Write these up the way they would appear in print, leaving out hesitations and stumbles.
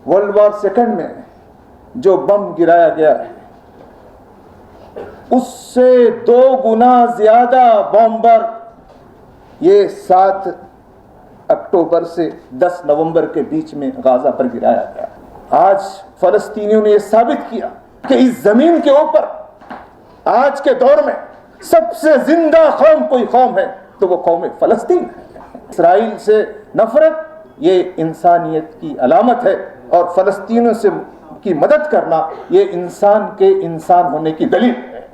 World war second में जो बम गिराया गया है उससे 2 गुना ज्यादा बॉम्बर ये 7 अक्टूबर से 10 नवंबर के बीच में गाजा पर गिराया गया। आज फलस्तीनियों ने यह साबित किया कि इस जमीन के ऊपर आज के दौर में सबसे जिंदा कौम कोई कौम है तो वो कौम फलस्तीन है। इसराइल से नफरत ये इंसानियत की अलामत है और फलस्तीनियों से की मदद करना ये इंसान के इंसान होने की दलील है।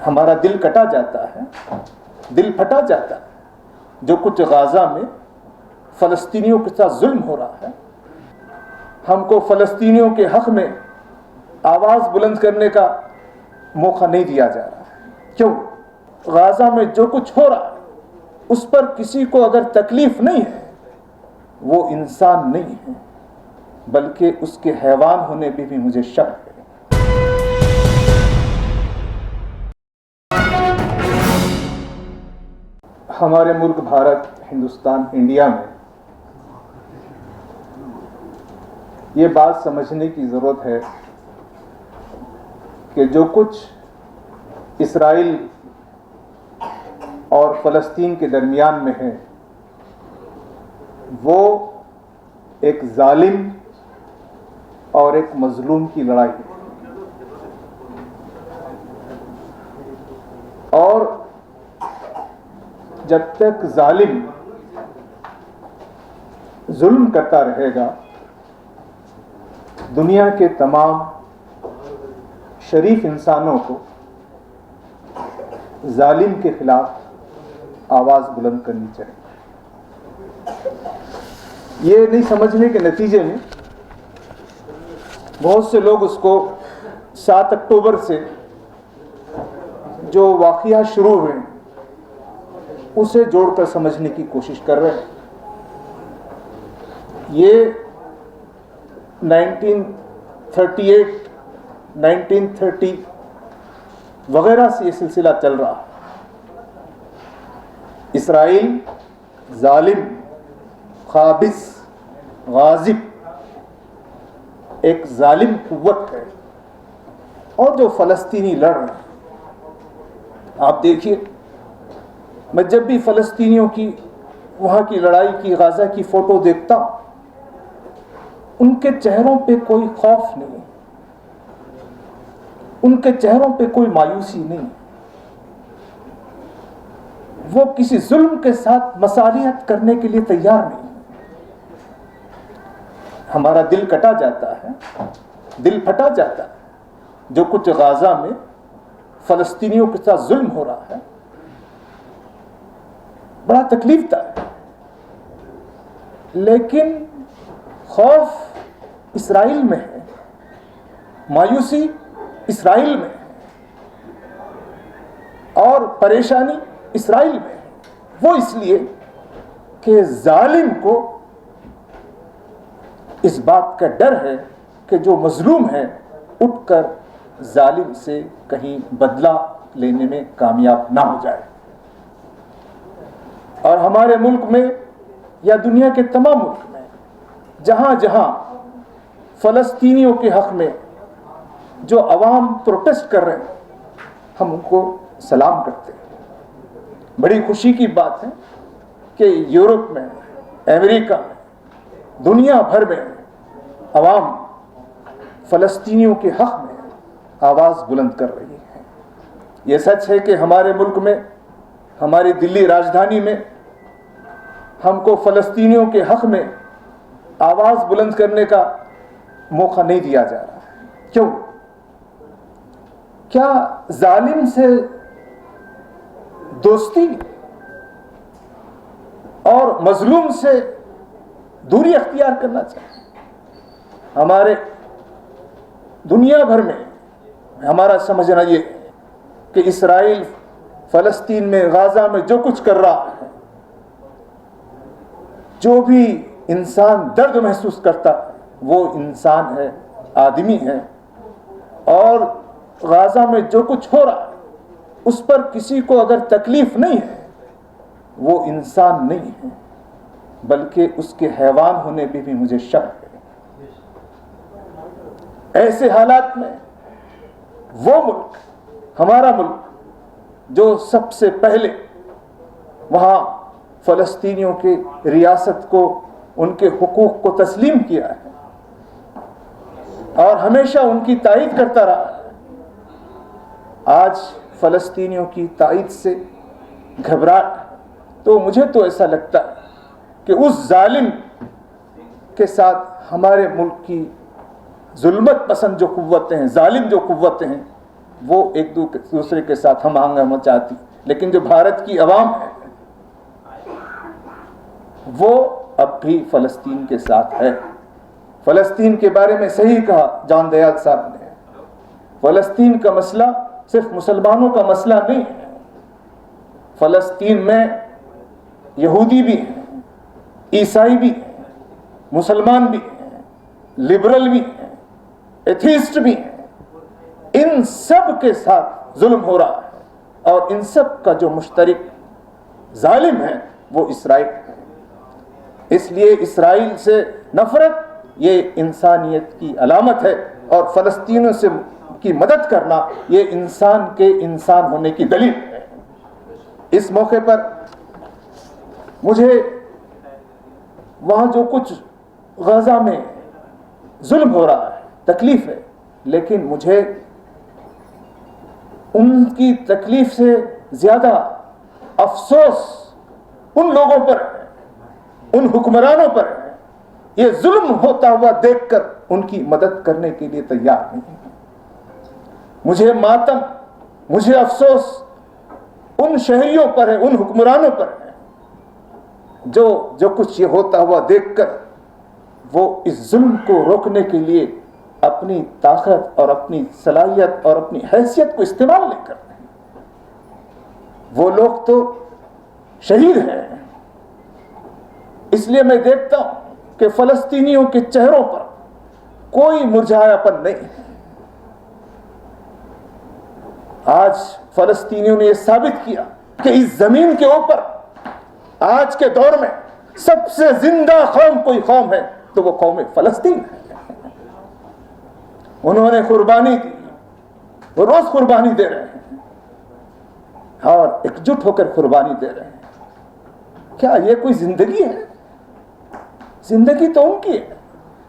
हमारा दिल कटा जाता है, दिल फटा जाता है जो कुछ गाजा में फलस्तीनियों के साथ जुल्म हो रहा है। हमको फलस्तीनियों के हक में आवाज बुलंद करने का मौका नहीं दिया जा रहा है। क्यों? गाजा में जो कुछ हो रहा है उस पर किसी को अगर तकलीफ नहीं है वो इंसान नहीं है, बल्कि उसके हैवान होने पे भी मुझे शक है। हमारे मुल्क भारत, हिंदुस्तान, इंडिया में ये बात समझने की ज़रूरत है कि जो कुछ इसराइल और फ़लस्तीन के दरमियान में है वो एक जालिम और एक मजलूम की लड़ाई है। और जब तक जालिम जुल्म करता रहेगा दुनिया के तमाम शरीफ इंसानों को जालिम के खिलाफ आवाज बुलंद करनी चाहिए। ये नहीं समझने के नतीजे में बहुत से लोग उसको 7 अक्टूबर से जो वाक़या शुरू हुए उसे जोड़कर समझने की कोशिश कर रहे हैं। ये 1938, 1930 वगैरह से ये सिलसिला चल रहा है। इसराइल जालिम, खाबिस, गाजिब एक जालिम कुव्वत है और जो फलस्तीनी लड़ रहे हैं, आप देखिए, मैं जब भी फलस्तीनियों की वहाँ की लड़ाई की, गाजा की फोटो देखता हूँ, उनके चेहरों पे कोई खौफ नहीं, उनके चेहरों पे कोई मायूसी नहीं। वो किसी जुल्म के साथ मसालियत करने के लिए तैयार नहीं। हमारा दिल कटा जाता है, दिल फटा जाता है जो कुछ गाजा में फलस्तीनियों के साथ जुल्म हो रहा है। बड़ा तकलीफ था, लेकिन खौफ इसराइल में है, मायूसी इसराइल में है और परेशानी इसराइल में है। वो इसलिए कि जालिम को इस बात का डर है कि जो मजलूम है उठकर जालिम से कहीं बदला लेने में कामयाब ना हो जाए। और हमारे मुल्क में या दुनिया के तमाम मुल्क में जहां जहां फलस्तीनियों के हक में जो अवाम प्रोटेस्ट कर रहे हैं, हम उनको सलाम करते हैं। बड़ी खुशी की बात है कि यूरोप में, अमेरिका में, दुनिया भर में अवाम फलस्तीनियों के हक में आवाज़ बुलंद कर रही है। ये सच है कि हमारे मुल्क में, हमारी दिल्ली राजधानी में हमको फलस्तीनियों के हक में आवाज़ बुलंद करने का मौका नहीं दिया जा रहा है। क्यों? क्या जालिम से दोस्ती और मजलूम से दूरी अख्तियार करना चाहिए? हमारे दुनिया भर में हमारा समझना ये कि इसराइल फलस्तीन में, गाजा में जो कुछ कर रहा है, जो भी इंसान दर्द महसूस करता है वो इंसान है, आदमी है। और गाजा में जो कुछ हो रहा है उस पर किसी को अगर तकलीफ नहीं है वो इंसान नहीं है, बल्कि उसके हैवान होने पे भी मुझे शक है। ایسے حالات میں وہ ملک، ہمارا ملک جو سب سے پہلے وہاں فلسطینیوں کی ریاست کو، ان کے حقوق کو تسلیم کیا ہے اور ہمیشہ ان کی تائید کرتا رہا ہے، آج فلسطینیوں کی تائید سے گھبراہٹ، تو مجھے تو ایسا لگتا ہے کہ اس ظالم کے ساتھ ہمارے ملک کی ظلمت پسند جو قوتیں ہیں، ظالم جو قوتیں ہیں، وہ ایک دوسرے کے ساتھ ہم آہنگ ہونا چاہتی، لیکن جو بھارت کی عوام ہے وہ اب بھی فلسطین کے ساتھ ہے۔ فلسطین کے بارے میں صحیح کہا جان دیال صاحب نے، فلسطین کا مسئلہ صرف مسلمانوں کا مسئلہ نہیں ہے، فلسطین میں یہودی بھی ہیں، عیسائی بھی ہیں، مسلمان بھی ہیں، لبرل بھی ہیں، ایتھیسٹ بھی ہیں، ان سب کے ساتھ ظلم ہو رہا ہے اور ان سب کا جو مشترک ظالم ہے وہ اسرائیل ہے۔ اس لیے اسرائیل سے نفرت یہ انسانیت کی علامت ہے اور فلسطینیوں سے کی مدد کرنا یہ انسان کے انسان ہونے کی دلیل ہے۔ اس موقع پر مجھے وہاں جو کچھ غزہ میں ظلم ہو رہا ہے تکلیف ہے، لیکن مجھے ان کی تکلیف سے زیادہ افسوس ان لوگوں پر ہے، ان حکمرانوں پر ہے، یہ ظلم ہوتا ہوا دیکھ کر ان کی مدد کرنے کے لیے تیار نہیں۔ مجھے ماتم، مجھے افسوس ان شہریوں پر ہے، ان حکمرانوں پر ہے جو کچھ یہ ہوتا ہوا دیکھ کر وہ اس ظلم کو روکنے کے لیے اپنی طاقت اور اپنی صلاحیت اور اپنی حیثیت کو استعمال نہیں کر رہے ہیں۔ وہ لوگ تو شہید ہیں۔ اس لیے میں دیکھتا ہوں کہ فلسطینیوں کے چہروں پر کوئی مرجھایا پن نہیں ہے۔ آج فلسطینیوں نے یہ ثابت کیا کہ اس زمین کے اوپر آج کے دور میں سب سے زندہ قوم کوئی قوم ہے تو وہ قوم فلسطین ہے۔ انہوں نے قربانی دی، وہ روز قربانی دے رہے ہیں اور ایک جٹ ہو کر قربانی دے رہے ہیں۔ کیا یہ کوئی زندگی ہے؟ زندگی تو ان کی ہے،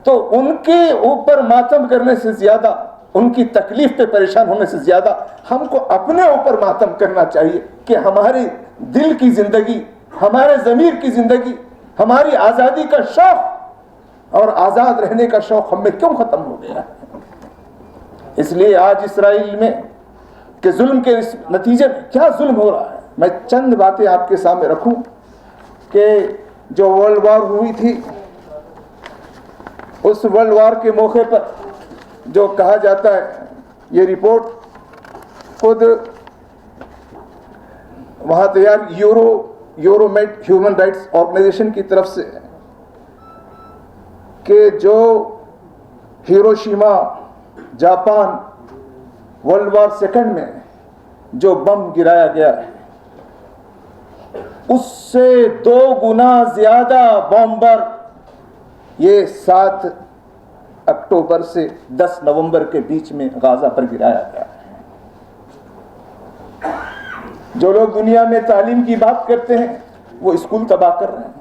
تو ان کے اوپر ماتم کرنے سے زیادہ، ان کی تکلیف پہ پریشان ہونے سے زیادہ ہم کو اپنے اوپر ماتم کرنا چاہیے کہ ہماری دل کی زندگی، ہمارے ضمیر کی زندگی، ہماری آزادی کا شوق اور آزاد رہنے کا شوق ہم میں کیوں ختم ہو گیا ہے۔ اس لیے آج اسرائیل میں کہ ظلم کے اس نتیجے میں کیا ظلم ہو رہا ہے، میں چند باتیں آپ کے سامنے رکھوں کہ جو ورلڈ وار ہوئی تھی، اس ورلڈ وار کے موقع پر جو کہا جاتا ہے، یہ رپورٹ خود وہاں تیار Euro Med human rights organisation کی طرف سے ہے کہ جو Hiroshima Japan world war second میں جو بم گرایا گیا ہے، اس سے 2 گنا زیادہ بمبر یہ 7 اکتوبر سے 10 نومبر کے بیچ میں غزہ پر گرایا گیا ہے۔ جو لوگ دنیا میں تعلیم کی بات کرتے ہیں وہ اسکول تباہ کر رہے ہیں،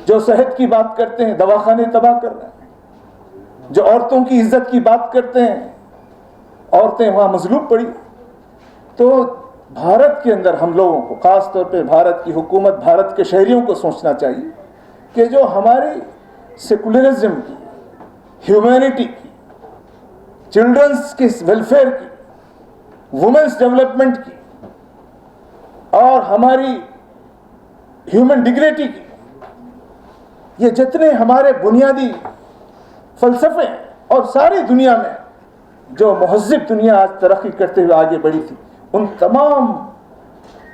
جو صحت کی بات کرتے ہیں دواخانے تباہ کر رہے ہیں، جو عورتوں کی عزت کی بات کرتے ہیں عورتیں وہاں مظلوم پڑی۔ تو بھارت کے اندر ہم لوگوں کو، خاص طور پہ بھارت کی حکومت، بھارت کے شہریوں کو سوچنا چاہیے کہ جو ہماری سیکولرزم کی، ہیومینٹی کی، چلڈرنس کی ویلفیئر کی، وومنس ڈیولپمنٹ کی اور ہماری ہیومن ڈگنیٹی کی، یہ جتنے ہمارے بنیادی فلسفے ہیں اور ساری دنیا میں جو مہذب دنیا آج ترقی کرتے ہوئے آگے بڑھی تھی، ان تمام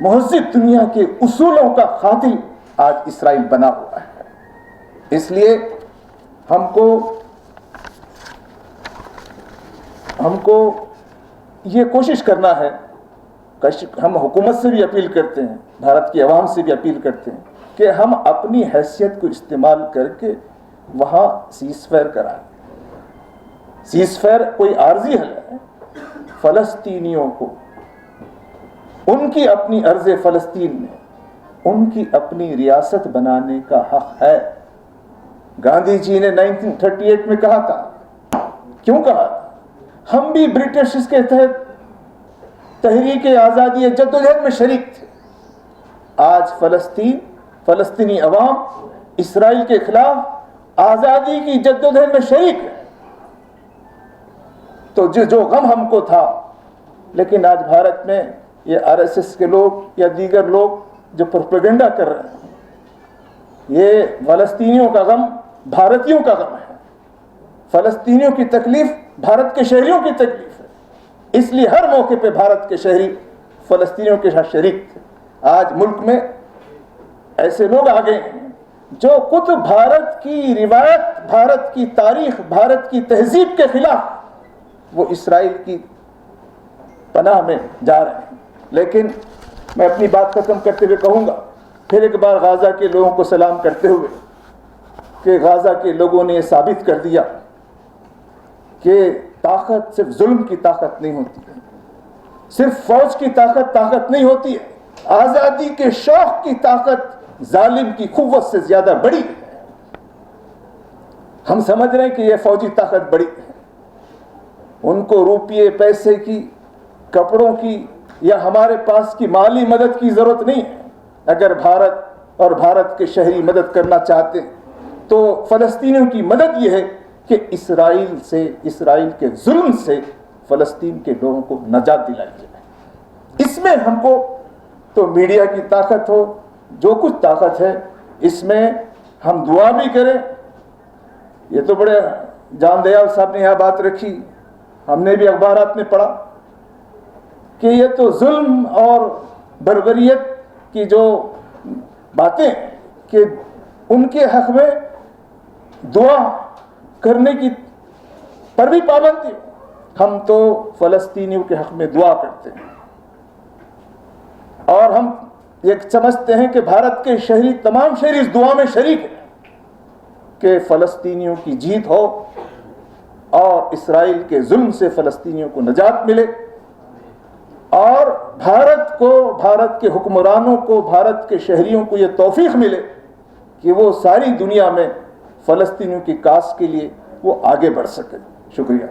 مہذب دنیا کے اصولوں کا قاتل آج اسرائیل بنا ہوا ہے۔ اس لیے ہم کو یہ کوشش کرنا ہے، ہم حکومت سے بھی اپیل کرتے ہیں، بھارت کی عوام سے بھی اپیل کرتے ہیں کہ ہم اپنی حیثیت کو استعمال کر کے وہاں سیز فائر کرائیں، सीज फायर कोई आर्जी हल है। फलस्तीनियों को उनकी अपनी अर्ज़ फ़लस्तीन में उनकी अपनी रियासत बनाने का हक है। गांधी जी ने 1938 में कहा था, क्यों कहा? हम भी ब्रिटिश के तहत तहरीक आज़ादी जद्दोजहद में शरीक थे। आज फलस्तीनी अवाम इसराइल के खिलाफ आज़ादी की जद्दोजहद में शरीक है। तो जो गम हमको था, लेकिन आज भारत में ये आरएसएस के लोग या दीगर लोग जो प्रोपेगेंडा कर रहे हैं, ये फलस्तीनियों का गम भारतीयों का गम है। फलस्तीनियों की तकलीफ भारत के शहरियों की तकलीफ है। इसलिए हर मौके पे भारत के शहरी फलस्तीनियों के साथ शरीक थे। आज मुल्क में ऐसे लोग आ गए हैं जो खुद भारत की रिवायत, भारत की तारीख, भारत की तहजीब के खिलाफ वो इसराइल की पनाह में जा रहे हैं। लेकिन मैं अपनी बात खत्म करते हुए कहूँगा, फिर एक बार गाज़ा के लोगों को सलाम करते हुए, कि गाज़ा के लोगों ने साबित कर दिया कि ताकत सिर्फ जुल्म की ताकत नहीं होती है, सिर्फ फौज की ताकत नहीं होती है। आज़ादी के शौक की ताकत जालिम की कुव्वत से ज्यादा बड़ी है। हम समझ रहे हैं कि यह फौजी ताकत बड़ी है, उनको रुपये पैसे की, कपड़ों की या हमारे पास की माली मदद की जरूरत नहीं है। अगर भारत और भारत के शहरी मदद करना चाहते हैं तो फलस्तीनियों की मदद यह है कि इसराइल के जुल्म से फलस्तीन के लोगों को नजात दिलाई जाए। इसमें हमको तो मीडिया की ताकत हो, जो कुछ ताकत है, इसमें हम दुआ भी करें। ये तो बड़े जान दयाल साहब ने यह बात रखी, हमने भी अखबारात में पढ़ा कि ये तो जुल्म और बर्बरियत की जो बातें कि उनके हक में दुआ करने की पर भी पाबंदी। हम तो फलस्तीनियों के हक में दुआ करते हैं और हम ये समझते हैं कि भारत के शहरी, तमाम शहरी इस दुआ में शरीक हैं कि फलस्तीनियों की जीत हो और इसराइल के जुल्म से फलस्तीनियों को नजात मिले और भारत को, भारत के हुक्मरानों को, भारत के शहरियों को यह तौफीक मिले कि वो सारी दुनिया में फलस्तीनियों की कास के लिए वो आगे बढ़ सके। शुक्रिया।